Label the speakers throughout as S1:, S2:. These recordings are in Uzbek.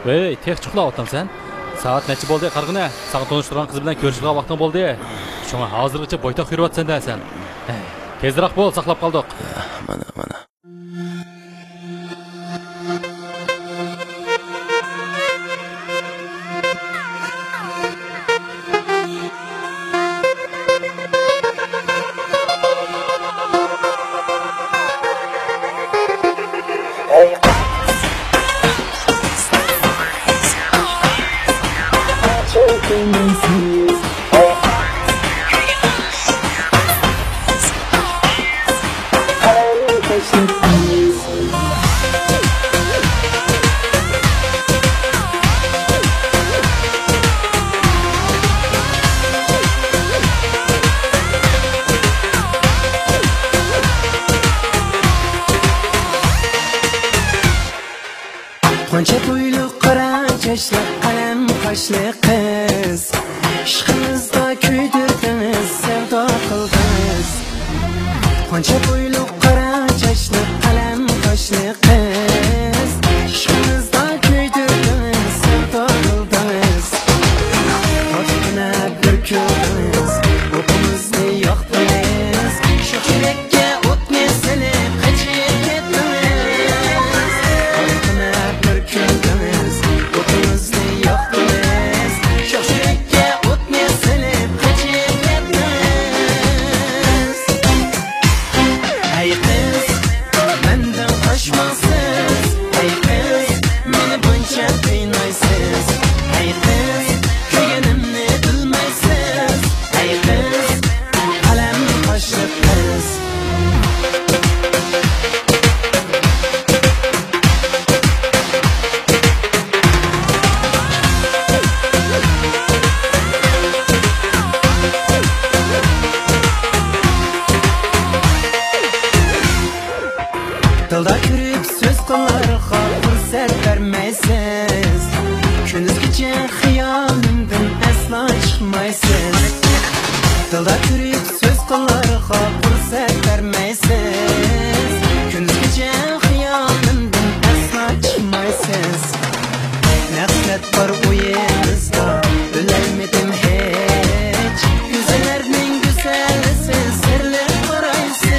S1: Ey, tek uxlab sen. Saat necha bo'ldi qarg'ina? Seni tanishtirgan qiz bilan ko'rishga vaqting bo'ldi. Shunga hozirgacha bo'ytoq yuribsan-da sen. Tezroq bo'l, saqlab qoldik.
S2: Mana.
S3: Qancha bo'yli qora chashli qalem qoshli qiz ishqimizda kuydirdingiz sevdo qildingiz Qancha bo'yli qora chashli qalem qoshli qiz ishqimizda kuydirdingiz sevdo qildingiz Toshkina bir ko'rdingiz o'qimizni yoqdingiz shu yurakka o'tni silib qachib ketdingiz Dilda kirib söz qillarga fursat bermaysiz Kunduzgacha xiyolimdan aslo chiqmaysiz Dilda kirib söz qillarga fursat bermaysiz Kunduzgacha xiyolimdan aslo chiqmaysiz Nafrat bor o'yingizda bilolmadim hech Go'zallarning go'zalisiz sirli qaraysiz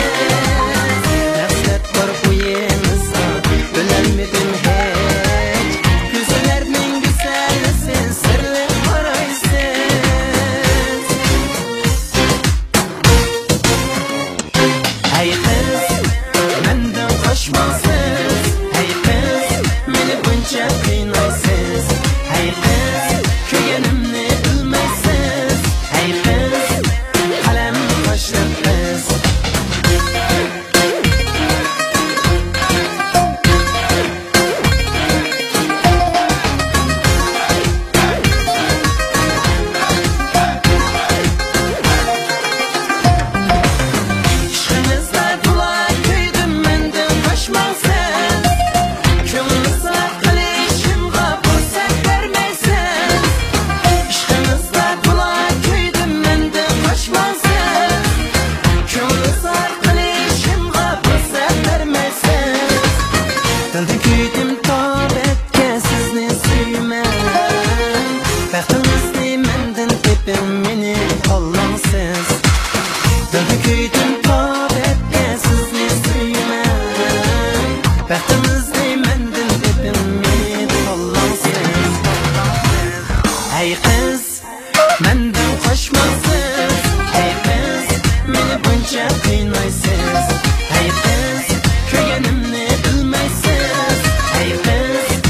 S3: Hey kız, menden koşmasız Hey kız, beni bunca kıynaysız Hey kız, köygenimni bilmeysiz Hey kız,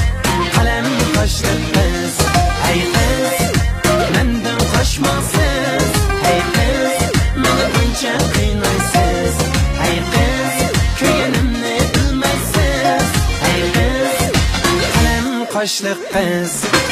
S3: kalem kaşlı kız Hey kız, menden koşmasız Hey kız, beni bunca kıynaysız Hey kız, köygenimni bilmeysiz Hey kız, kalem kaşlı kız